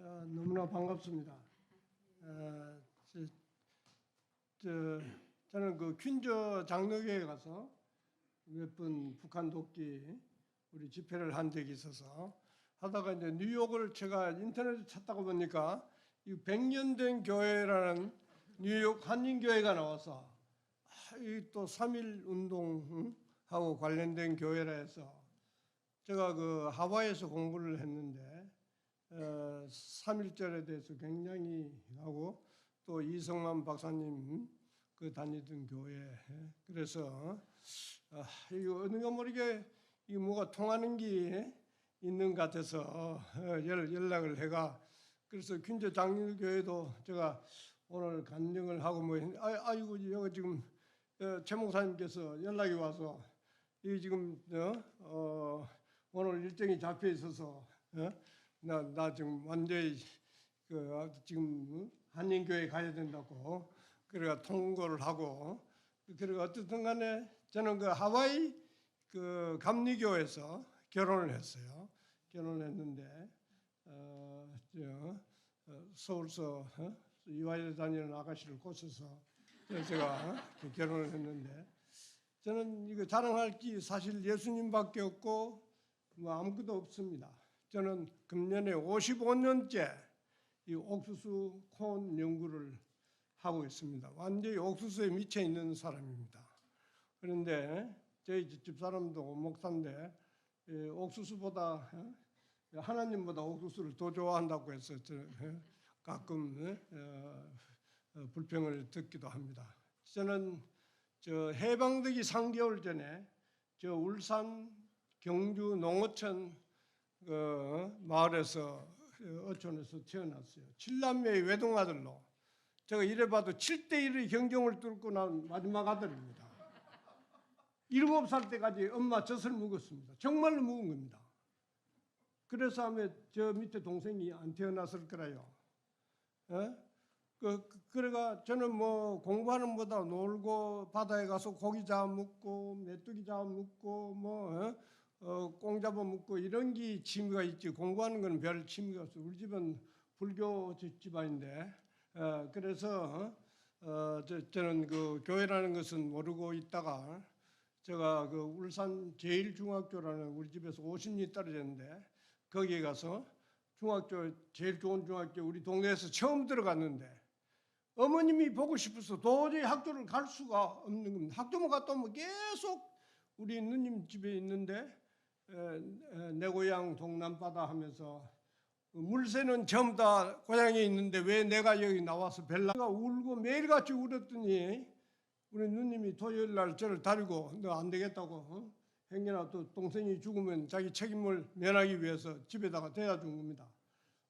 너무나 반갑습니다. 어, 저는 그 퀸저 장로교에 가서 몇 번 북한 돕기 우리 집회를 한 적이 있어서 하다가 이제 뉴욕을 제가 인터넷에 찾다가 보니까 이 100년 된 교회라는 뉴욕 한인교회가 나와서 이또 3.1 운동하고 관련된 교회라 해서 제가 그 하와이에서 공부를 했는데 3.1절에 대해서 굉장히 하고 또 이성만 박사님 그 다니던 교회 그래서 이거 어느가 모르게 이 뭐가 통하는 게 있는 것 같아서 연락을 해가 그래서 퀸저 장로교회도 제가 오늘 간증을 하고 뭐 아이고 여기 지금 최 목사님께서 연락이 와서 이 지금 오늘 일정이 잡혀 있어서 나 지금 완전히 지금 한인교회 가야 된다고 그래가 통고를 하고 그래가 어쨌든 간에 저는 그 하와이 그 감리교에서 결혼을 했어요. 결혼을 했는데 서울서 이화여대 다니는 아가씨를 꼬셔서 제가 결혼을 했는데 저는 이거 자랑할 게 사실 예수님밖에 없고 뭐 아무것도 없습니다. 저는 금년에 55년째 이 옥수수 콘 연구를 하고 있습니다. 완전히 옥수수에 미쳐 있는 사람입니다. 그런데 저희 집사람도 목사인데 옥수수보다 하나님보다 옥수수를 더 좋아한다고 해서 가끔 불평을 듣기도 합니다. 저는 해방되기 3개월 전에 울산 경주 농어촌 마을에서 어촌에서 태어났어요. 7남매의 외동아들로 제가 이래봐도 7대1의 경쟁을 뚫고 난 마지막 아들입니다. 7살 때까지 엄마 젖을 먹었습니다. 정말로 먹은 겁니다. 그래서 하면 저 밑에 동생이 안 태어났을 거라요. 그래가 저는 뭐 공부하는 것보다 놀고 바다에 가서 고기 잡아 먹고 메뚜기 잡아 먹고 뭐 꽁 잡아 먹고 이런 게 취미가 있지 공부하는 건 별 취미가 없어요. 우리 집은 불교 집안인데 그래서 저는 그 교회라는 것은 모르고 있다가 제가 그 울산 제일중학교라는 우리 집에서 50리 떨어졌는데 거기에 가서 중학교 제일 좋은 중학교 우리 동네에서 처음 들어갔는데 어머님이 보고 싶어서 도저히 학교를 갈 수가 없는 겁니다. 학교만 갔다 오면 계속 우리 누님 집에 있는데 내 고향 동남바다 하면서 물새는 전부 다 고향에 있는데 왜 내가 여기 나와서 벨라가 울고 매일같이 울었더니 우리 누님이 토요일 날 저를 데리고 너 안 되겠다고 행여나 또 동생이 죽으면 자기 책임을 면하기 위해서 집에다가 대야 준 겁니다.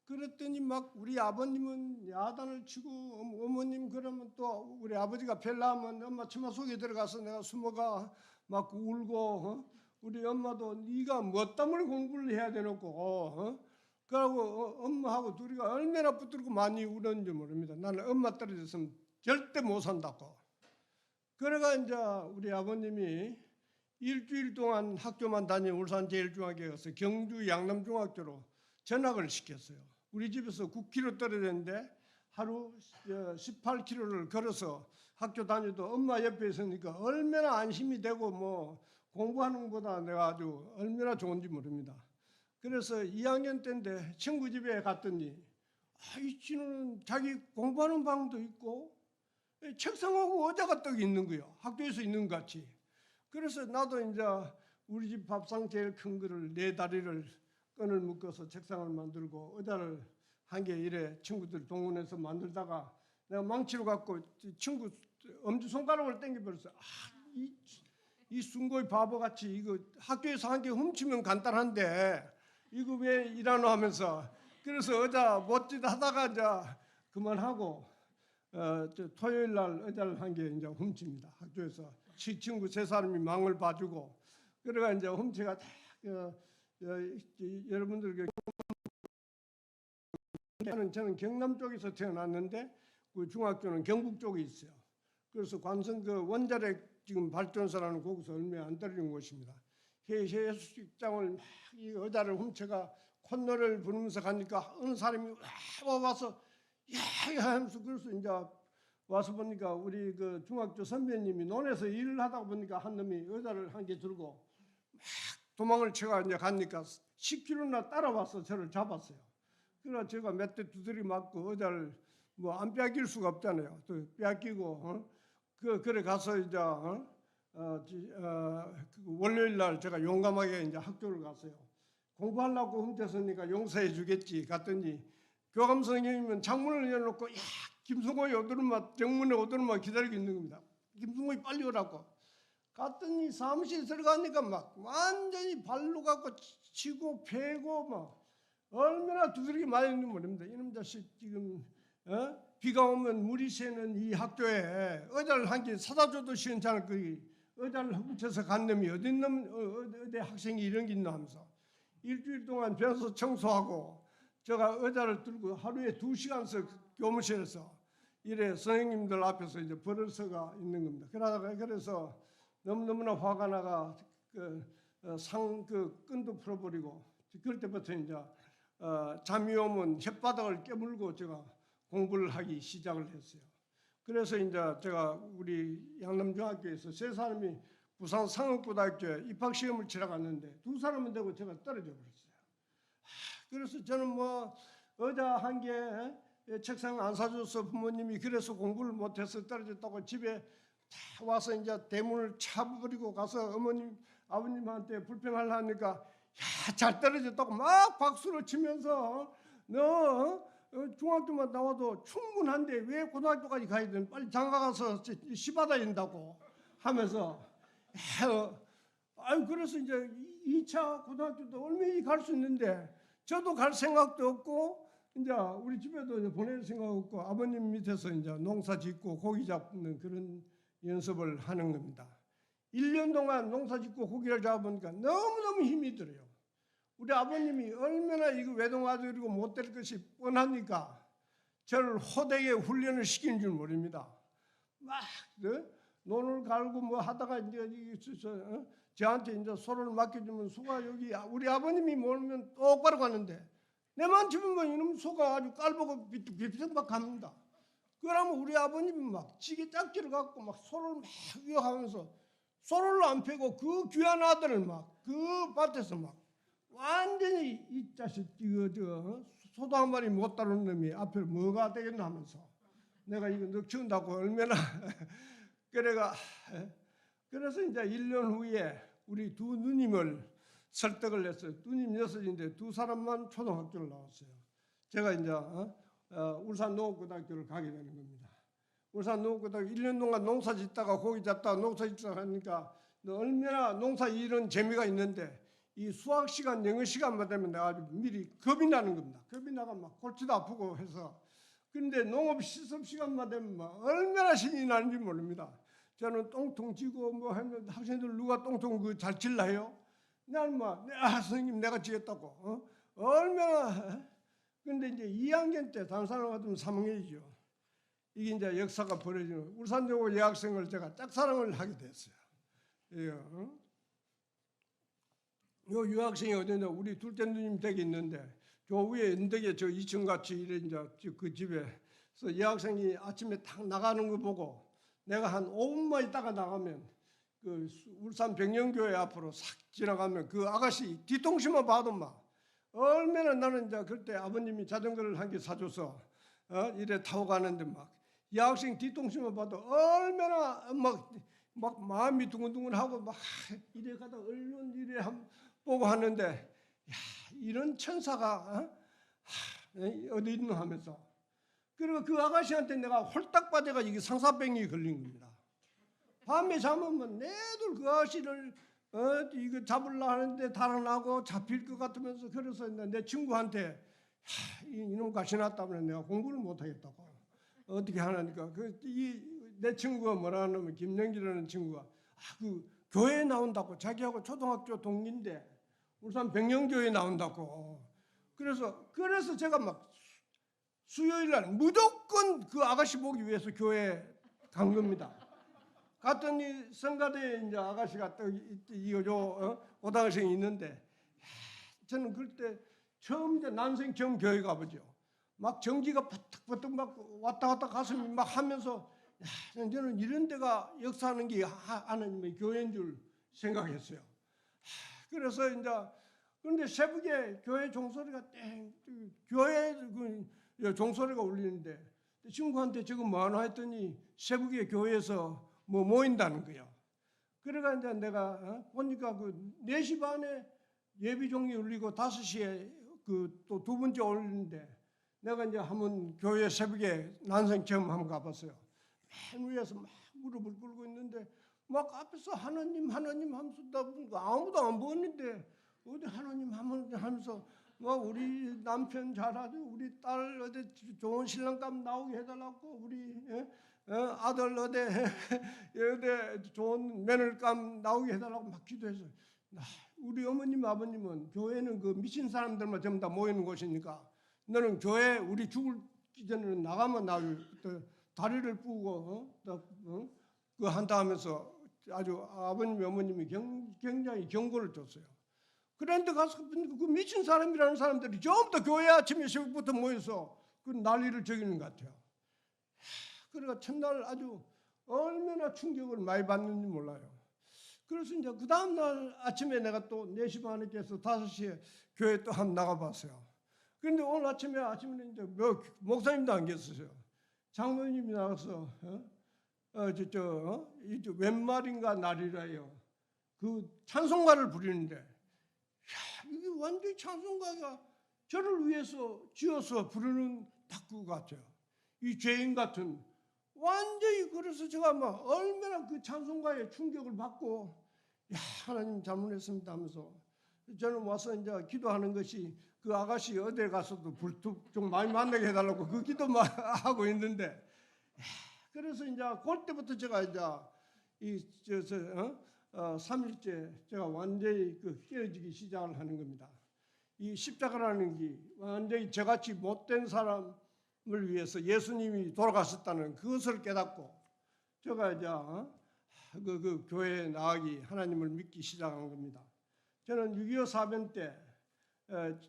그랬더니 막 우리 아버님은 야단을 치고 어머님 그러면 또 우리 아버지가 벨라하면 엄마 치마 속에 들어가서 내가 숨어가 막 울고 우리 엄마도 네가 뭐 때문에 공부를 해야 되놓고 그러고 엄마하고 둘이가 얼마나 붙들고 많이 울었는지 모릅니다. 나는 엄마 떨어졌으면 절대 못 산다고. 그래가 이제 우리 아버님이 일주일 동안 학교만 다닌 울산 제일중학교에 가서 경주 양남중학교로 전학을 시켰어요. 우리 집에서 9km 떨어졌는데 하루 18km를 걸어서 학교 다니도 엄마 옆에 있으니까 얼마나 안심이 되고 뭐 공부하는 것보다 내가 아주 얼마나 좋은지 모릅니다. 그래서 2학년 때인데 친구 집에 갔더니 이 친구는 자기 공부하는 방도 있고 책상하고 의자가 딱 있는 거예요. 학교에서 있는 것 같이. 그래서 나도 이제 우리 집 밥상 제일 큰 거를 네 다리를 끈을 묶어서 책상을 만들고 의자를 한 개 이래 친구들 동원해서 만들다가 내가 망치로 갖고 친구 엄지손가락을 당겨버렸어요. 이 순고의 바보같이 이거 학교에서 한 개 훔치면 간단한데 이거 왜 일하노 하면서 그래서 의자 멋지다 하다가 이제 그만하고 토요일 날 의자를 한 개 이제 훔칩니다. 학교에서 친구 세 사람이 망을 봐주고 그래가 이제 훔치가 다 여러분들 저는 경남 쪽에서 태어났는데 그 중학교는 경북 쪽에 있어요. 그래서 관성 그 원자력 지금 발전소라는 거기서 얼마 안 떨어진 곳입니다. 해수욕장을 막 이 의자를 훔쳐가 콧노래를 부르면서 가니까 어느 사람이 와서 야 하면서 그래서 이제 와서 보니까 우리 그 중학교 선배님이 논에서 일을 하다 보니까 한 놈이 의자를 한 개 들고 막 도망을 쳐가 이제 가니까 10km나 따라와서 저를 잡았어요. 그래서 제가 몇 대 두드리 맞고 의자를 뭐 안 빼앗길 수가 없잖아요. 또 빼앗기고 그래 가서 이제 월요일 날 제가 용감하게 이제 학교를 갔어요. 공부하려고 훔쳤으니까 용서해 주겠지 갔더니 교감 선생님은 창문을 열어놓고 야 김승호이 오더니만 정문에 오더니만 기다리고 있는 겁니다. 김승호이 빨리 오라고. 갔더니 사무실 들어가니까 막 완전히 발로 갖고 치고 패고 막 얼마나 두드리기 많이 있는 모릅니다. 이놈 자식 지금 비가 오면 물이 새는 이 학교에 의자를 한 개 사다 줘도 시원찮을 거기 의자를 훔쳐서 간 놈이 어디 학생이 이런 게 있나 하면서 일주일 동안 변소 청소하고 제가 의자를 들고 하루에 2시간씩 교무실에서 이래 선생님들 앞에서 이제 벌어서가 있는 겁니다. 그래서 너무나 화가 나가 그 끈도 풀어버리고 그럴 때부터 이제 잠이 오면 혓바닥을 깨물고 제가 공부를 하기 시작을 했어요. 그래서 이제 제가 우리 양남중학교에서 3사람이 부산 상업고등학교에 입학시험을 치러 갔는데 2사람은 되고 제가 떨어져 버렸어요. 그래서 저는 뭐 의자 한 개 책상 안 사줘서 부모님이 그래서 공부를 못해서 떨어졌다고 집에 다 와서 이제 대문을 차버리고 가서 어머님 아버님한테 불평하려니까 야, 잘 떨어졌다고 막 박수를 치면서 너 중학교만 나와도 충분한데 왜 고등학교까지 가야 되는 빨리 장가 가서 시 받아야 된다고 하면서 아유 그래서 이제 2차 고등학교도 얼마나 갈 수 있는데 저도 갈 생각도 없고 이제 우리 집에도 이제 보낼 생각 없고 아버님 밑에서 이제 농사 짓고 고기 잡는 그런 연습을 하는 겁니다. 1년 동안 농사 짓고 고기를 잡으니까 너무너무 힘이 들어요. 우리 아버님이 얼마나 이거 외동아들이고 못될 것이 뻔하니까 저를 호되게 훈련을 시키는 줄 모릅니다. 막 논을 갈고 뭐 하다가 이제 저한테 이제 소를 맡겨주면 소가 여기 우리 아버님이 몰면 똑바로 가는데 내만 집으면 이놈 소가 아주 깔보고 비비듯 막 갑니다. 그러면 우리 아버님이 막 지게 짝지를 갖고 막 소를 막 위협하면서 소를 안 패고 그 귀한 아들을 막 그 밭에서 막 완전히 이 자식 소도 한 마리 못 다루는 놈이 앞에 뭐가 되겠나 하면서 내가 이거 넉치운다고 얼마나 그래서 이제 1년 후에 우리 두 누님을 설득을 했어요. 누님 6인데 2사람만 초등학교를 나왔어요. 제가 이제 울산 농업고등학교를 가게 되는 겁니다. 울산 농업고등학교 1년 동안 농사 짓다가 고기 잡다가 농사 짓다가 하니까 얼마나 농사 일은 재미가 있는데 이 수학 시간, 영어 시간만 되면 내가 아주 미리 겁이 나는 겁니다. 겁이 나가 막 골치도 아프고 해서 그런데 농업 실습 시간만 되면 막 얼마나 신이 나는지 모릅니다. 저는 똥통 지고 뭐 하면 학생들 누가 똥통 그 잘 칠라요? 나는 막 선생님 내가 지었다고 얼마나 근데 이제 2학년 때 다른 사람 같으면 3학년이죠. 이게 이제 역사가 벌어지는 울산여고 여학생을 제가 짝사랑을 하게 됐어요. 요 유학생이 어디냐 우리 둘째 누님 댁에 있는데 저 위에 언덕에 저 2층 같이 이래 이제 그 집에서 여학생이 아침에 딱 나가는 거 보고 내가 한 5분만 있다가 나가면 그 울산 백령교회 앞으로 싹 지나가면 그 아가씨 뒤통수만 봐도 막 얼마나 나는 이제 그때 아버님이 자전거를 한 개 사줘서 이래 타고 가는데 막 여학생 뒤통수만 봐도 얼마나 막 마음이 두근두근하고 막 이래 가다 얼른 이래 보고 하는데 야, 이런 천사가 어디 있노 하면서 그리고 그 아가씨한테 내가 홀딱 빠져가 이게 상사병이 걸린 겁니다. 밤에 잠으면 내들 그 아가씨를 이거 잡으려 하는데 달아나고 잡힐 것 같으면서 그래서 내 친구한테 이놈 가시났다면 내가 공부를 못하겠다고 어떻게 하나니까 내 친구가 뭐라 하냐면 김영기라는 친구가 그 교회에 나온다고 자기하고 초등학교 동기인데 울산 백령교회에 나온다고 그래서 제가 막 수요일 날 무조건 그 아가씨 보기 위해서 교회에 간 겁니다. 갔더니 성가대에 이제 아가씨가 또 고등학생이 있는데 저는 그때 처음 이제 난생 처음 교회 가보죠. 막 전기가 버떡버떡 막 왔다 갔다 가슴이 막 하면서 야, 저는 이런 데가 역사하는 게 하나님의 교회인 줄 생각했어요. 그래서 이제 그런데 새벽에 교회 종소리가 교회 그 종소리가 울리는데 친구한테 지금 뭐 하나 했더니 새벽에 교회에서 뭐 모인다는 거야. 그래가 이제 내가 보니까 그 4시 반에 예비 종이 울리고 5시에 그 또 두 번째 울리는데 내가 이제 한번 교회 새벽에 난생 처음 한번 가봤어요. 맨 위에서 막 무릎을 꿇고 있는데 막 앞에서 하나님 하나님 하면서 아무도 안 보는데 어디 하나님 하면서 막 우리 남편 잘하죠, 우리 딸 어디 좋은 신랑감 나오게 해달라고, 우리 아들 어디 어디 좋은 며느리감 나오게 해달라고 막 기도해서 우리 어머님 아버님은 교회는 그 미친 사람들만 전부 다 모이는 곳이니까 너는 교회 우리 죽기 전에는 나가면 나를 다리를 뿌고 그 한다 하면서 아주 아버님 어머님이 굉장히 경고를 줬어요. 그런데 가서 그 미친 사람이라는 사람들이 전부 다 교회 아침에 새벽부터 모여서 그 난리를 저기는 것 같아요. 그러니까 첫날 아주 얼마나 충격을 많이 받는지 몰라요. 그래서 이제 그 다음날 아침에 내가 또 4시 반에 깨서 5시에 교회 또 한번 나가봤어요. 그런데 오늘 아침에 이제 목사님도 안 계셨어요. 장로님이 나가서 웬 말인가 날이라요. 그 찬송가를 부르는데 이게 완전히 찬송가가 저를 위해서 지어서 부르는 탁구 같아요. 이 죄인 같은 완전히. 그래서 제가 막 얼마나 그 찬송가에 충격을 받고 야 하나님 잘못했습니다 하면서 저는 와서 이제 기도하는 것이 그 아가씨 어디에 가서도 불뚝 좀 많이 만나게 해달라고 그 기도만 하고 있는데 그래서 이제 그때부터 제가 이제 3일째 제가 완전히 그 깨어지기 시작을 하는 겁니다. 이 십자가라는 게 완전히 저같이 못된 사람을 위해서 예수님이 돌아가셨다는 그것을 깨닫고 제가 이제 그 교회에 나가기 하나님을 믿기 시작한 겁니다. 저는 6.25 사변 때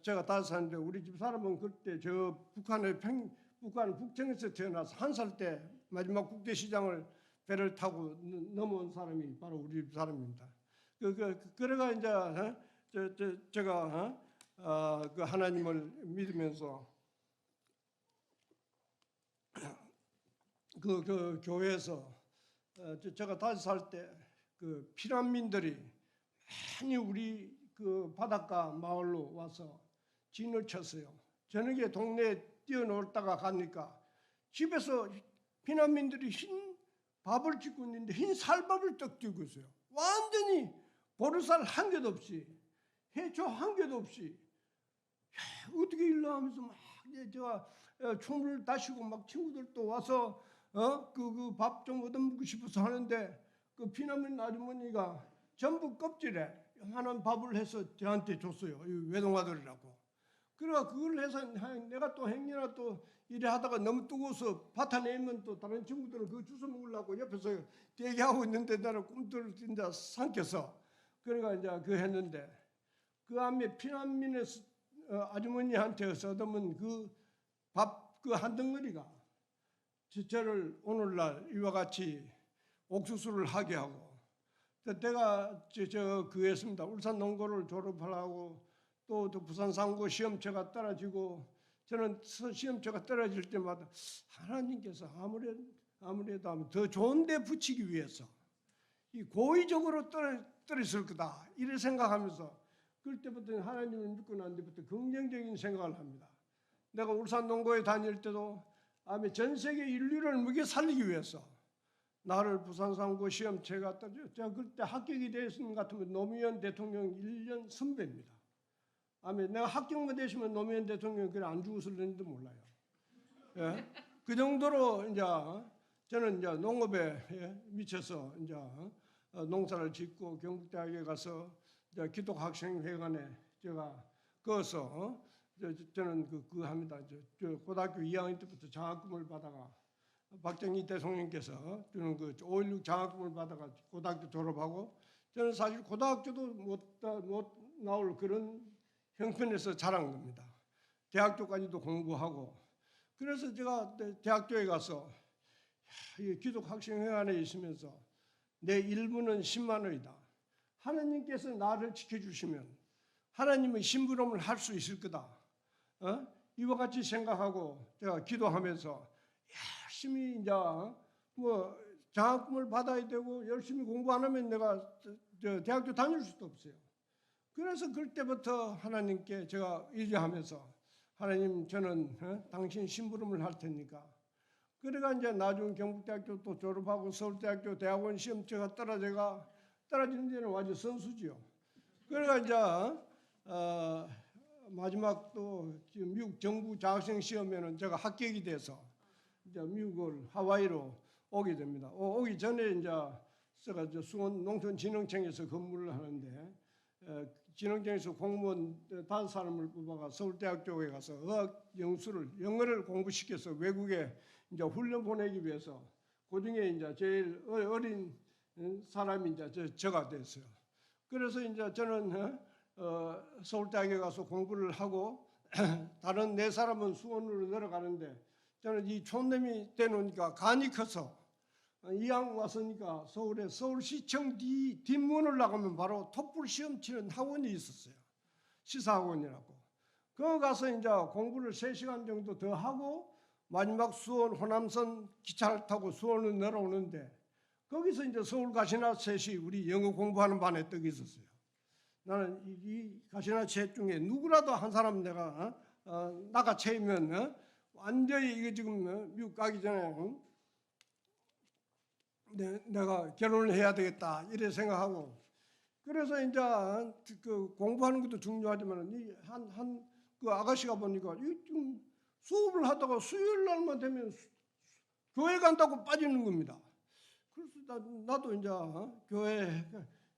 제가 5살인데 우리 집 사람은 그때 저 북한 북청에서 태어나서 1살 때 마지막 국제시장을 배를 타고 넘어온 사람이 바로 우리 집 사람입니다. 그래가 이제 제가 그 하나님을 믿으면서 그 교회에서 제가 5살 때 그 피난민들이 많이 우리 그 바닷가 마을로 와서 진을 쳤어요. 저녁에 동네에 뛰어놀다가 가니까 집에서 피난민들이 흰 밥을 짓고 있는데 흰 쌀밥을 떡 쥐고 있어요. 완전히 보리쌀 한 개도 없이 해초 한 개도 없이 어떻게 일러 하면서 막 제가 춤을 다시고 막 친구들도 와서 그 밥 좀 얻어먹고 싶어서 하는데 그 피난민 아주머니가 전부 껍질에 하나는 밥을 해서 저한테 줬어요. 외동아들이라고. 그래가 그걸 해서 내가 또 행여나 또 이래 하다가 너무 뜨거워서 밭 내면 또 다른 친구들은 그거 주워 먹으려고 옆에서 대기하고 있는데 나는 꿈틀 진짜 삼켜서 그래가 이제 그 했는데 그 안에 피난민의 아주머니한테 얻어먹은 그 밥 그 한 덩어리가 저를 오늘날 이와 같이 옥수수를 하게 하고 내가 그 했습니다. 울산 농고를 졸업하려고 또 부산 상고 시험체가 떨어지고 저는 시험체가 떨어질 때마다 하나님께서 아무래도 더 좋은 데 붙이기 위해서 이 고의적으로 떨어질 거다 이래 생각하면서 그때부터 하나님을 믿고 난 뒤부터 긍정적인 생각을 합니다. 내가 울산 농고에 다닐 때도 전 세계 인류를 먹여 살리기 위해서 나를 부산 상고 시험체가 떨어져 그때 합격이 됐는 같으면 노무현 대통령 1년 선배입니다. 내가 합격만 되시면 노무현 대통령 그래 안 죽었을는지도 몰라요. 예? 그 정도로 이제 저는 이제 농업에 미쳐서 이제 농사를 짓고 경북대학에 가서 이제 기독학생회관에 제가 거기서 저는 그 합니다. 고등학교 2학년 때부터 장학금을 받아가 박정희 대통령께서 주는 그 5.16 장학금을 받아가 고등학교 졸업하고 저는 사실 고등학교도 못 나올 그런 형편에서 자란 겁니다. 대학교까지도 공부하고. 그래서 제가 대학교에 가서 기독 학생회관에 있으면서 내 일부는 10만 원이다. 하나님께서 나를 지켜주시면 하나님의 심부름을 할 수 있을 거다. 이와 같이 생각하고 제가 기도하면서 열심히 이제 뭐 장학금을 받아야 되고 열심히 공부 안 하면 내가 대학교 다닐 수도 없어요. 그래서 그때부터 하나님께 제가 의지하면서 하나님 저는 당신 심부름을 할 테니까. 그래가 이제 나중 경북대학교 또 졸업하고 서울대학교 대학원 시험 제가 떨어지는 데는 완전 선수지요. 그래가 이제 마지막 또 미국 정부 장학생 시험에는 제가 합격이 돼서 이제 미국을 하와이로 오게 됩니다. 오기 전에 이제 제가 수원 농촌진흥청에서 근무를 하는데 진흥청에서 공무원 5사람을 뽑아가 서울대학교에 가서 어학 영어를 공부시켜서 외국에 이제 훈련 보내기 위해서 그 중에 이제 제일 어린 사람이 이제 저가 됐어요. 그래서 이제 저는 서울대학에 가서 공부를 하고 다른 4사람은 수원으로 내려가는데 저는 이 촌놈이 되놓으니까 간이 커서 이왕 왔으니까 서울에 서울시청 뒷문을 나가면 바로 톱불 시험 치는 학원이 있었어요. 시사학원이라고. 거기 가서 이제 공부를 3시간 정도 더 하고 마지막 수원 호남선 기차를 타고 수원으로 내려오는데 거기서 이제 서울 가시나 셋이 우리 영어 공부하는 반에 떡 있었어요. 나는 이 가시나 셋 중에 누구라도 한 사람 내가 나가 채우면 완전히 이거 지금 미국 가기 전에 내가 결혼을 해야 되겠다 이래 생각하고 그래서 이제 그 공부하는 것도 중요하지만 그 아가씨가 보니까 좀 수업을 하다가 수요일 날만 되면 교회 간다고 빠지는 겁니다. 그래서 나도 이제 교회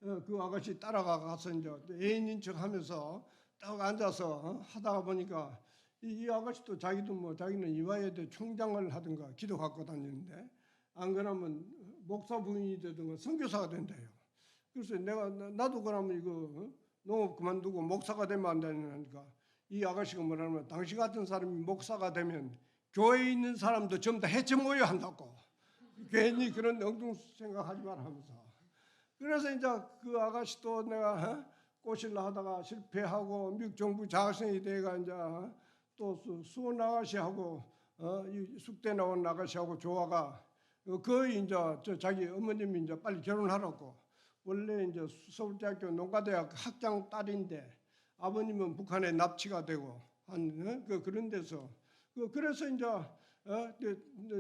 그 아가씨 따라가서 이제 애인인 척하면서 딱 앉아서 하다가 보니까 이 아가씨도 자기는 이화여대 총장을 하든가 기도 갖고 다니는데 안 그러면 목사 부인이 되든가 선교사가 된대요. 그래서 나도 그러면 이거 농업 그만두고 목사가 되면 안 되니까 이 아가씨가 뭐라면 당신 같은 사람이 목사가 되면 교회에 있는 사람도 전부 다 해체 모여 한다고. 괜히 그런 엉뚱 생각하지 마라 하면서. 그래서 이제 그 아가씨도 내가 꼬실라 하다가 실패하고 미국 정부 장학생이 돼가 이제 또 수원 아가씨하고 숙대 나온 아가씨하고 조화가 거의 이제 자기 어머님이 이제 빨리 결혼하라고. 원래 이제 서울대학교 농가대학 학장 딸인데 아버님은 북한에 납치가 되고 한 그런 데서 그래서 이제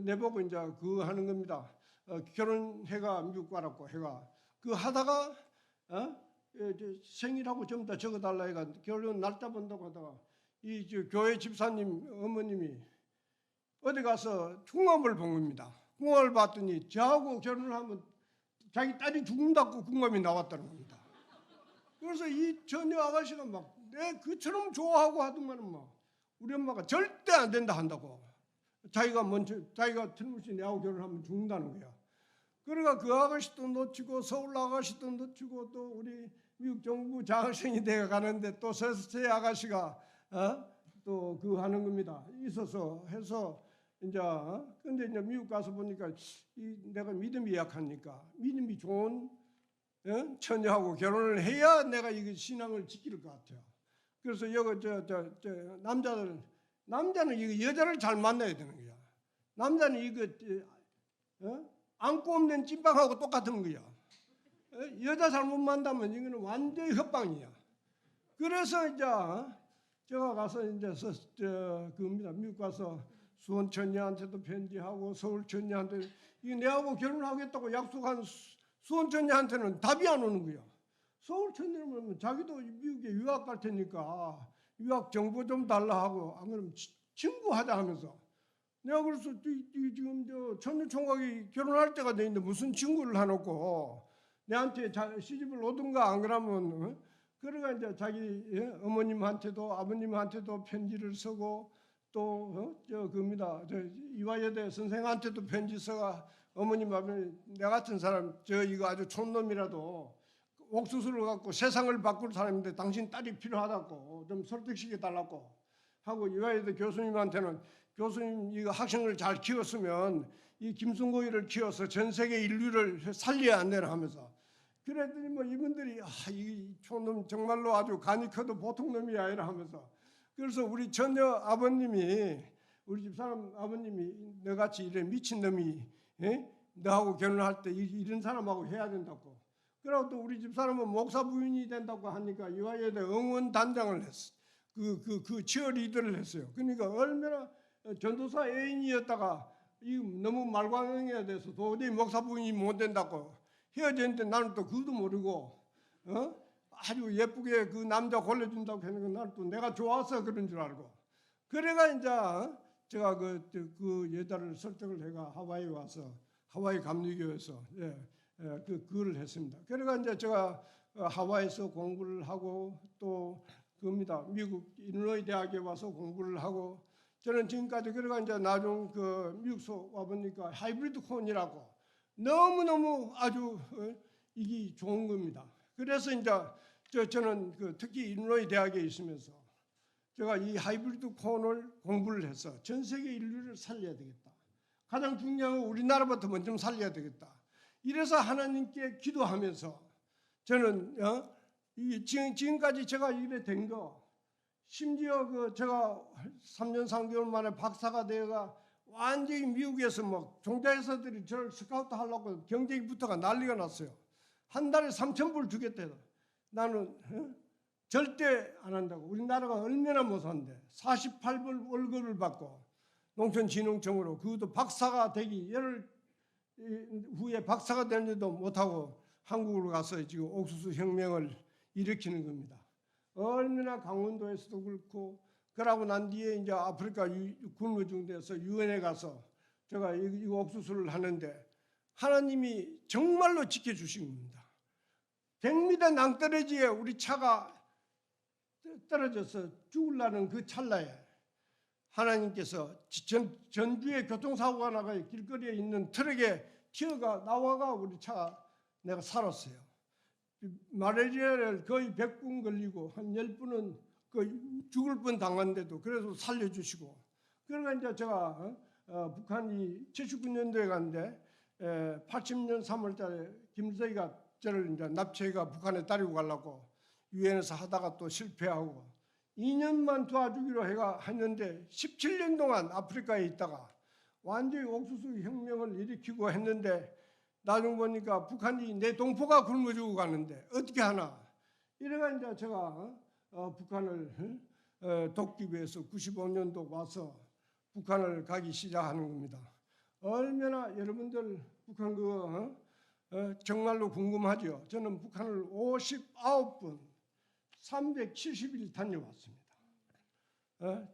내보고 이제 그 하는 겁니다. 결혼해가 미국 가라고 해가 그 하다가 생일하고 전부 다 적어달라 해가 결혼 날짜 본다고 하다가 이 교회 집사님 어머님이 어디 가서 궁합을 본 겁니다. 궁합을 봤더니 저하고 결혼을 하면 자기 딸이 죽는다고 궁합이 나왔다는 겁니다. 그래서 이 전여 아가씨가 막 내 그처럼 좋아하고 하더만은 막 우리 엄마가 절대 안 된다 한다고. 자기가 틀림없이 내하고 결혼하면 죽는다는 거야. 그러니까 그 아가씨도 놓치고 서울 아가씨도 놓치고 또 우리 미국 정부 장학생이 돼가 가는데 또 새 아가씨가 또 그 하는 겁니다. 있어서 해서 이제 근데 이제 미국 가서 보니까 내가 믿음이 약하니까 믿음이 좋은 처녀하고 결혼을 해야 내가 이 신앙을 지킬 것 같아요. 그래서 여기 남자는 이거 여자를 잘 만나야 되는 거야. 남자는 이거 안고 없는 찐빵하고 똑같은 거야. 여자 잘못 만나면 이거는 완전히 협방이야. 그래서 이제 제가 가서 이제 미국 가서 수원 처녀한테도 편지하고 서울 처녀한테 이거 내하고 결혼하겠다고 약속한 수원 처녀한테는 답이 안 오는 거야. 서울 처녀는 자기도 미국에 유학 갈 테니까 유학 정보 좀 달라 하고 안 그러면 친구하자 하면서 내가 그래서 지금 처녀 총각이 결혼할 때가 되는데 무슨 친구를 해놓고 내한테 시집을 오든가 안 그러면 그러니까 이제 자기 어머님한테도 아버님한테도 편지를 쓰고 또 그겁니다. 이화여대 선생한테도 편지 써가 어머님 아버님 내 같은 사람 이거 아주 촌놈이라도 옥수수를 갖고 세상을 바꿀 사람인데 당신 딸이 필요하다고 좀 설득시켜 달라고 하고 이화여대 교수님한테는 교수님 이거 학생을 잘 키웠으면 이 김순고이를 키워서 전 세계 인류를 살려야 안 되나 하면서 그랬더니 뭐 이분들이 이 촌놈 정말로 아주 간이 커도 보통 놈이 아니라 하면서 그래서 우리 전녀 아버님이 우리 집사람 아버님이 너같이 이래 미친놈이 너하고 결혼할 때 이런 사람하고 해야 된다고 그리고 또 우리 집사람은 목사 부인이 된다고 하니까 이화여대 응원단장을 했어. 그 치어리더를 했어요. 그러니까 얼마나 전도사 애인이었다가 너무 말광영해야 돼서 도저히 목사 부인이 못 된다고 헤어졌는데 나는 또 그것도 모르고 아주 예쁘게 그 남자 골라준다고 했는데 나는 또 내가 좋아서 그런 줄 알고 그래가 이제 제가 그 여자를 설득을 해가 하와이에 와서 하와이 감리교에서 그걸 했습니다. 그래가 이제 제가 하와이에서 공부를 하고 또 그겁니다. 미국 일리노이 대학에 와서 공부를 하고 저는 지금까지 그래가 이제 나중 그 미국서 와보니까 하이브리드 콘이라고 너무너무 아주 이게 좋은 겁니다. 그래서 이제 저는 특히 일리노이 대학에 있으면서 제가 이 하이브리드 콘을 공부를 해서 전 세계 인류를 살려야 되겠다. 가장 중요한 건 우리나라부터 먼저 살려야 되겠다. 이래서 하나님께 기도하면서 저는 지금까지 제가 이래 된 거 심지어 제가 3년 3개월 만에 박사가 되어가 완전히 미국에서 뭐 종자회사들이 저를 스카우트 하려고 경쟁부터가 난리가 났어요. 한 달에 3,000불 주겠대. 나는 절대 안 한다고. 우리나라가 얼마나 못 사는데 48불 월급을 받고 농촌진흥청으로 그것도 박사가 되기 열흘 후에 박사가 되는데도 못하고 한국으로 가서 지금 옥수수 혁명을 일으키는 겁니다. 얼마나 강원도에서도 그렇고 그러고 난 뒤에 이제 아프리카 굶어 죽은 데서 유엔에 가서 제가 이 옥수수를 하는데 하나님이 정말로 지켜주신 겁니다. 100m 낭떠러지에 우리 차가 떨어져서 죽으려는 그 찰나에 하나님께서 전주에 교통사고가 나가 길거리에 있는 트럭에 튀어가 나와가 우리 차 내가 살았어요. 말레리아를 거의 100분 걸리고 한 10분은 죽을 뻔 당한데도 그래서 살려주시고 그러니까 이제 제가 북한이 79년도에 갔는데 80년 3월달에 김일성이가 저를 이제 납치해가 북한에 따리고 가려고 유엔에서 하다가 또 실패하고 2년만 도와주기로 해가 했는데 17년 동안 아프리카에 있다가 완전히 옥수수 혁명을 일으키고 했는데 나중 보니까 북한이 내 동포가 굶어 죽어 가는데 어떻게 하나 이래가 이제 제가 북한을 돕기 위해서 95년도 와서 북한을 가기 시작하는 겁니다. 얼마나 여러분들 북한 정말로 궁금하죠. 저는 북한을 59번 370일 다녀왔습니다.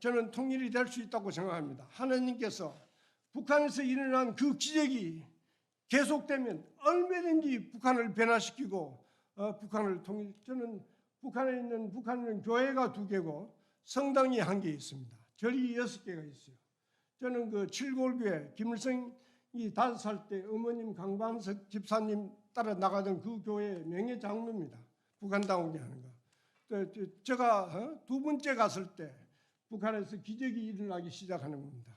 저는 통일이 될 수 있다고 생각합니다. 하나님께서 북한에서 일어난 그 기적이 계속되면 얼마든지 북한을 변화시키고 북한을 통일. 저는 북한에 있는 교회가 2개고 성당이 1개 있습니다. 절이 6개가 있어요. 저는 그 칠골교회 김일성이 5살 때 어머님 강반석 집사님 따라 나가던 그 교회의 명예장로입니다. 북한 다오게 하는 거. 제가 2번째 갔을 때 북한에서 기적이 일어나기 시작하는 겁니다.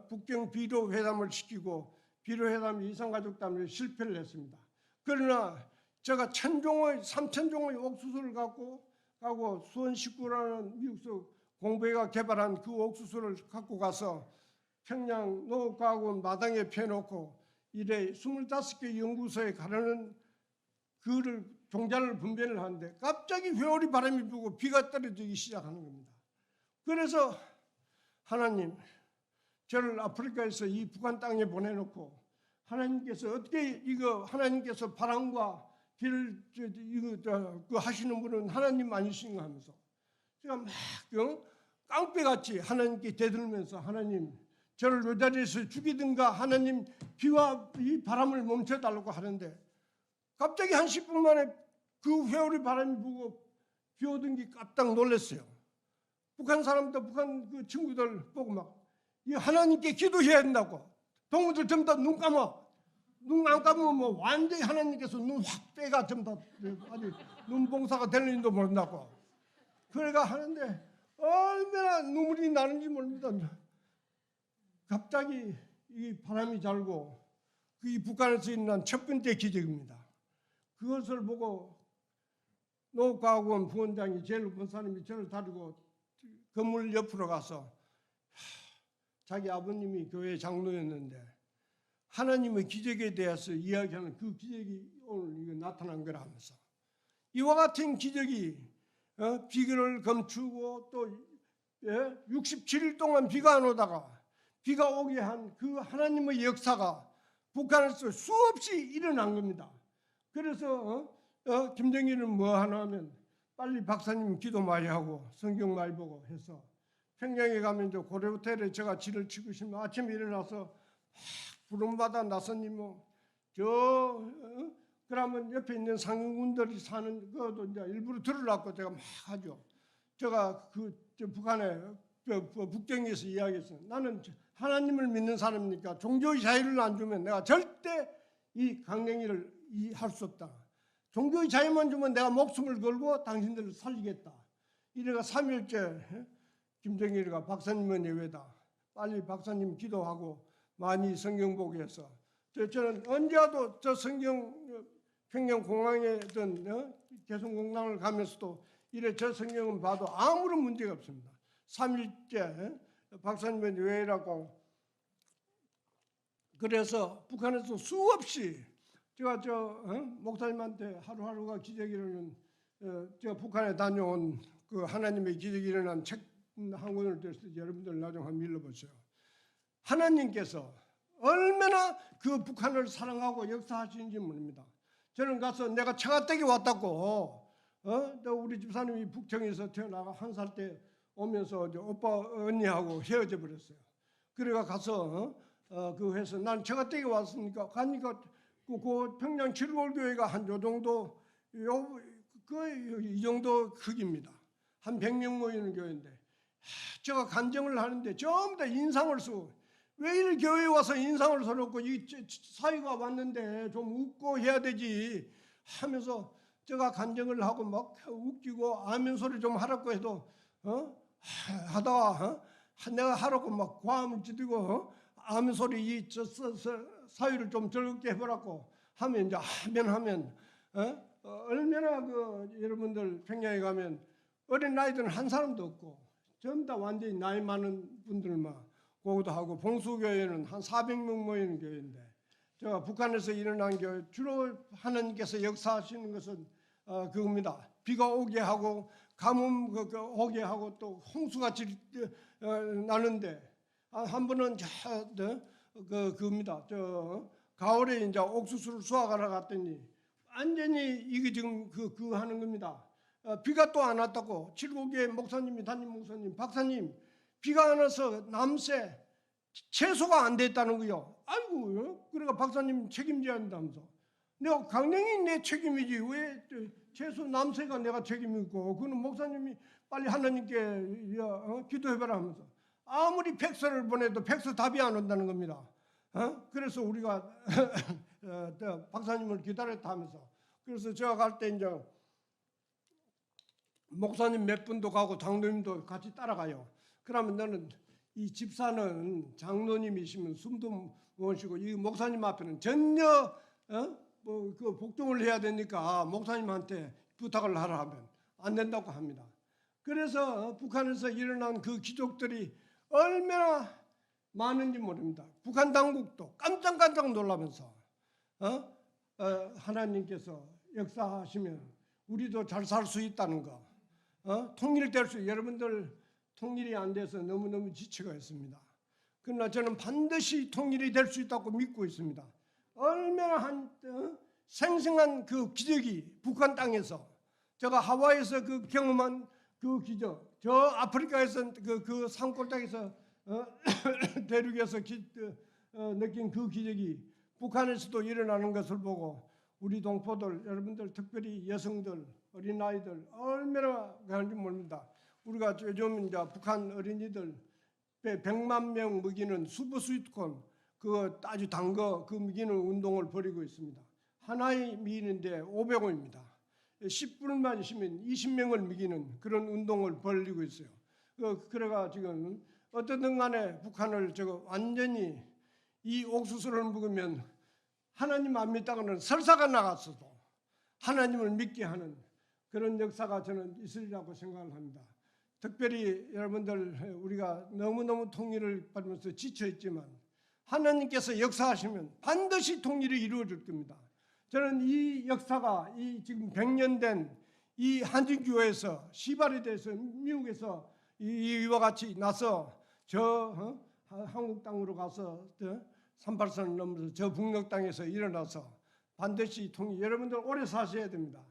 북경 비료 회담을 시키고 비료 회담 이산가족담에 실패를 했습니다. 그러나 제가 3,000종의 옥수수를 갖고 가고 수원 19라는 미국서 공부회가 개발한 그 옥수수를 갖고 가서 평양 농업과학원 마당에 펴놓고 이래 25개 연구소에 가려는 그를 종자를 분배를 하는데 갑자기 회오리 바람이 불고 비가 떨어지기 시작하는 겁니다. 그래서 하나님 저를 아프리카에서 이 북한 땅에 보내놓고 하나님께서 어떻게 하나님께서 바람과 비를 하시는 분은 하나님 아니신가 하면서 제가 막 깡패같이 하나님께 대들면서 하나님 저를 이 자리에서 죽이든가 하나님 비와 이 바람을 멈춰달라고 하는데 갑자기 한 10분 만에 그 회오리 바람이 불고 비 오던 게 깜짝 놀랐어요. 북한 사람들, 북한 그 친구들 보고 막 이 하나님께 기도해야 된다고. 동무들 전부 다 눈 감아. 눈 안 감으면 뭐 완전히 하나님께서 눈 확 빼가 전부 다 아주 눈봉사가 되는 일도 모른다고. 그래가 하는데 얼마나 눈물이 나는지 모릅니다. 갑자기 이 바람이 잘고 이 북한에서 일어난 첫 번째 기적입니다. 그것을 보고 농업과학원 부원장이 제일 권사님이 저를 데리고 건물 옆으로 가서 자기 아버님이 교회 장로였는데 하나님의 기적에 대해서 이야기하는 그 기적이 오늘 이거 나타난 거라 하면서 이와 같은 기적이 비를 감추고 또 67일 동안 비가 안 오다가 비가 오게 한 그 하나님의 역사가 북한에서 수없이 일어난 겁니다. 그래서 김정일은 뭐 하나 하면 빨리 박사님 기도 많이 하고 성경 많이 보고 해서 평양에 가면 이제 고려호텔에 제가 지를 치고 있으면 아침에 일어나서 부름받아 나서님 그러면 옆에 있는 상인군들이 사는 것도 이제 일부러 들으려고 제가 막 하죠. 제가 북한에 북경에서 이야기했어요. 나는 하나님을 믿는 사람이니까 종교의 자유를 안 주면 내가 절대 이 강냉이를 할 수 없다. 종교의 자유만 주면 내가 목숨을 걸고 당신들을 살리겠다. 이래가 3일째 김정일이가 박사님은 예외다. 빨리 박사님 기도하고 많이 성경 보게 해서 저는 언제 와도 저 성경 평양 공항에든 개성공단을 가면서도 이래 저 성경은 봐도 아무런 문제가 없습니다. 3일째 박사님은 예외라고. 그래서 북한에서 수없이 제가 목사님한테 하루하루가 기적이라는 제가 북한에 다녀온 그 하나님의 기적이 일어난 책 한 권을 들어서 여러분들 나중에 한번 읽어보세요. 하나님께서 얼마나 그 북한을 사랑하고 역사하시는지 모릅니다. 저는 가서 내가 처가댁에 왔다고 또 우리 집사님이 북청에서 태어나가 1살 때 오면서 오빠 언니하고 헤어져 버렸어요. 그래가 가서 그 해서 난 처가댁에 왔으니까 가니까 그 평양 칠골교회가 한 요 정도 이 정도 크기입니다. 한 100명 모이는 교회인데 제가 간증을 하는데 전부 다 인상을 쓰고 왜 이렇게 교회에 와서 인상을 써놓고 이 사위가 왔는데 좀 웃고 해야 되지 하면서 제가 간증을 하고 막 웃기고 아멘 소리 좀 하라고 해도 하다가 내가 하라고 막 고함을 지르고 아멘 소리 이 사위를 좀 즐겁게 해보라고 하면 이제 아멘 하면 얼마나 여러분들 평양에 가면 어린 나이들은 한 사람도 없고 전부 다 완전히 나이 많은 분들만 거기도 하고 봉수교회는 한 400명 모이는 교회인데 제가 북한에서 일어난 교회 주로 하나님께서 역사하시는 것은 그겁니다. 비가 오게 하고 가뭄 오게 하고 또 홍수같이 나는데 한 번은 그겁니다. 가을에 이제 옥수수를 수확하러 갔더니 완전히 이게 지금 그 하는 겁니다. 비가 또 안 왔다고 7교회 목사님이 담임 목사님 박사님 비가 안 와서 남새 채소가 안 됐다는 거요. 아이고 그러니까 박사님 책임져야 한다면서 내가 강냉이 내 책임이지 왜 채소 남새가 내가 책임이고 그는 목사님이 빨리 하나님께 기도해봐라 하면서 아무리 팩스를 보내도 팩스 답이 안 온다는 겁니다. 그래서 우리가 박사님을 기다렸다 하면서 그래서 제가 갈 때 이제 목사님 몇 분도 가고 장로님도 같이 따라가요. 그러면 너는 이 집사는 장로님이시면 숨도 못 쉬고 이 목사님 앞에는 전혀 그 복종을 해야 되니까 목사님한테 부탁을 하라 하면 안 된다고 합니다. 그래서 북한에서 일어난 그 기적들이 얼마나 많은지 모릅니다. 북한 당국도 깜짝깜짝 놀라면서 하나님께서 역사하시면 우리도 잘 살 수 있다는 거, 통일될 수 여러분들 통일이 안 돼서 너무너무 지치가 있습니다. 그러나 저는 반드시 통일이 될 수 있다고 믿고 있습니다. 얼마나 생생한 그 기적이 북한 땅에서 제가 하와이에서 그 경험한 그 기적, 저 아프리카에서 그 산골짜기에서 대륙에서 느낀 그 기적이 북한에서도 일어나는 것을 보고 우리 동포들, 여러분들 특별히 여성들, 어린아이들 얼마나 가는지 모릅니다. 우리가 요즘 이제 북한 어린이들 100만 명 먹이는 슈퍼 스위트콘 그 아주 단 거 그 미기는 운동을 벌이고 있습니다. 하나의 미기는데 500원입니다. 10분만 있으면 20명을 미기는 그런 운동을 벌이고 있어요. 그래가 지금 어떻든 간에 북한을 완전히 이 옥수수를 먹으면 하나님 안 믿다가는 설사가 나갔어도 하나님을 믿게 하는 그런 역사가 저는 있으리라고 생각을 합니다. 특별히 여러분들 우리가 너무너무 통일을 받으면서 지쳐있지만 하나님께서 역사하시면 반드시 통일이 이루어질 겁니다. 저는 이 역사가 이 지금 100년 된 이 한진교회에서 시발이 돼서 미국에서 이와 같이 나서 한국 땅으로 가서 38선을 넘어서 저 북녘 땅에서 일어나서 반드시 통일, 여러분들 오래 사셔야 됩니다.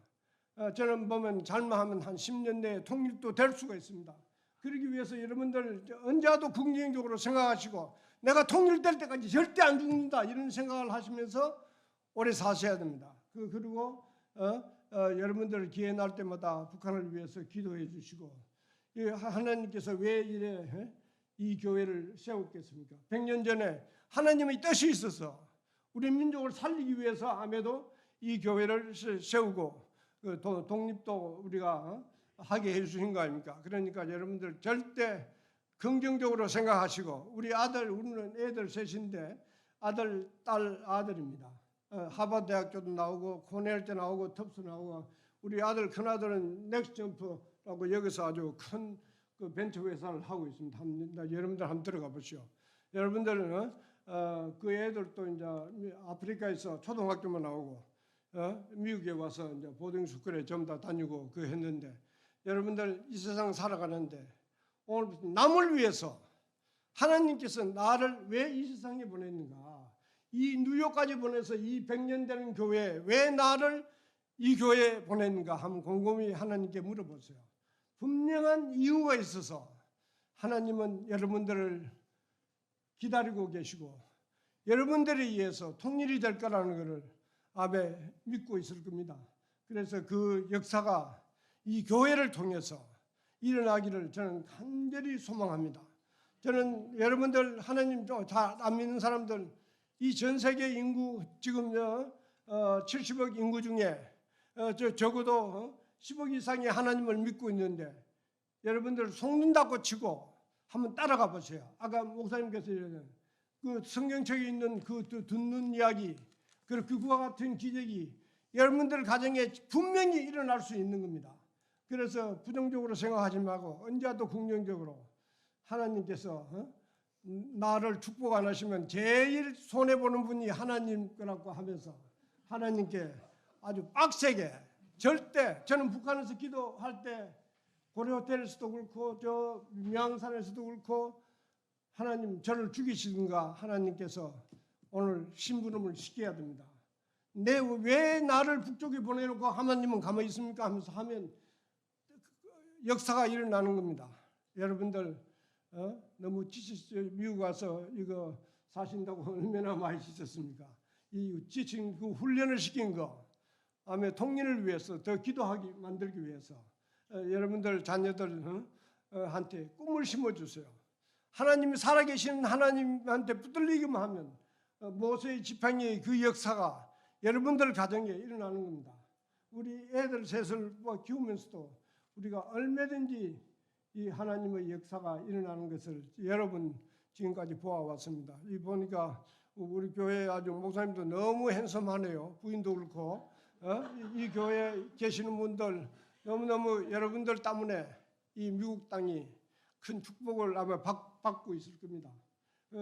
저는 보면 잘못하면 한 10년 내에 통일도 될 수가 있습니다. 그러기 위해서 여러분들 언제라도 긍정적으로 생각하시고 내가 통일될 때까지 절대 안 죽는다 이런 생각을 하시면서 오래 사셔야 됩니다. 그리고 여러분들 기회 날 때마다 북한을 위해서 기도해 주시고 하나님께서 왜 이래 이 교회를 세웠겠습니까? 100년 전에 하나님의 뜻이 있어서 우리 민족을 살리기 위해서 아무래도 이 교회를 세우고 독립도 우리가 하게 해주신 거 아닙니까? 그러니까 여러분들 절대 긍정적으로 생각하시고 우리는 애들 셋인데 아들, 딸, 아들입니다. 하버드 대학교도 나오고 코넬 때 나오고 텁스 나오고 우리 아들 큰아들은 넥스점프라고 여기서 아주 큰 그 벤처 회사를 하고 있습니다. 여러분들 한번 들어가 보시오. 여러분들은 그 애들도 이제 아프리카에서 초등학교만 나오고 미국에 와서 이제 보딩스쿨에 전부 다 다니고 했는데 여러분들 이 세상 살아가는데 오늘 남을 위해서 하나님께서 나를 왜 이 세상에 보냈는가? 이 뉴욕까지 보내서 이 100년 되는 교회에 왜 나를 이 교회에 보냈는가? 한번 곰곰이 하나님께 물어보세요. 분명한 이유가 있어서 하나님은 여러분들을 기다리고 계시고 여러분들에 의해서 통일이 될 거라는 것을 아베 믿고 있을 겁니다. 그래서 그 역사가 이 교회를 통해서 일어나기를 저는 간절히 소망합니다. 저는 여러분들 하나님 잘 안 믿는 사람들 이 전 세계 인구 지금 70억 인구 중에 적어도 10억 이상이 하나님을 믿고 있는데 여러분들 속는다고 치고 한번 따라가 보세요. 아까 목사님께서 그 성경책에 있는 그 듣는 이야기 그와 같은 기적이 여러분들 가정에 분명히 일어날 수 있는 겁니다. 그래서 부정적으로 생각하지 말고 언제라도 긍정적으로 하나님께서 나를 축복 안 하시면 제일 손해보는 분이 하나님 거라고 하면서 하나님께 아주 빡세게 절대 저는 북한에서 기도할 때 고려호텔에서도 그렇고 저 명산에서도 그렇고 하나님 저를 죽이시든가 하나님께서 오늘 심부름을 시켜야 됩니다. 왜 나를 북쪽에 보내놓고 하나님은 가만히 있습니까? 하면서 하면 역사가 일어나는 겁니다. 여러분들 너무 미국 와서 이거 사신다고 얼마나 많이 지쳤습니까? 이 지친 그 훈련을 시킨 거 아멘 통일을 위해서 더 기도하기 만들기 위해서 여러분들 자녀들한테 꿈을 심어주세요. 하나님이 살아계신 하나님한테 붙들리기만 하면 모세의 지팡이의 그 역사가 여러분들 가정에 일어나는 겁니다. 우리 애들 셋을 키우면서도 우리가 얼마든지 이 하나님의 역사가 일어나는 것을 여러분 지금까지 보아왔습니다. 이 보니까 우리 교회 아주 목사님도 너무 핸섬하네요. 부인도 그렇고 이 교회에 계시는 분들 너무너무 여러분들 때문에 이 미국 땅이 큰 축복을 아마 받고 있을 겁니다.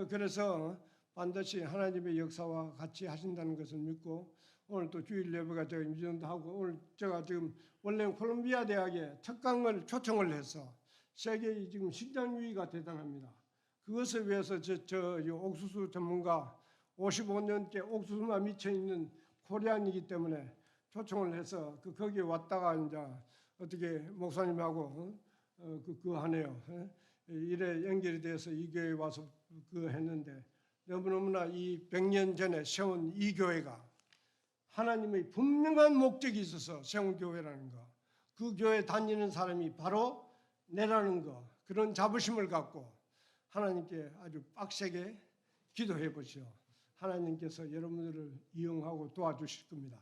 그래서 반드시 하나님의 역사와 같이 하신다는 것을 믿고 오늘 또 주일 예배가 제가 임전도 하고 오늘 제가 지금 원래 콜롬비아 대학에 특강을 초청을 해서 세계의 지금 식량 위기가 대단합니다. 그것을 위해서 저 옥수수 전문가 55년째 옥수수만 미쳐 있는 코리안이기 때문에 초청을 해서 거기에 왔다가 이제 어떻게 목사님하고 그거 하네요. 이래 연결이 돼서 이 교회에 와서 했는데 너무너무나 이 100년 전에 세운 이 교회가 하나님의 분명한 목적이 있어서 세운 교회라는 거, 그 교회 다니는 사람이 바로 내라는 거, 그런 자부심을 갖고 하나님께 아주 빡세게 기도해 보시오. 하나님께서 여러분들을 이용하고 도와주실 겁니다.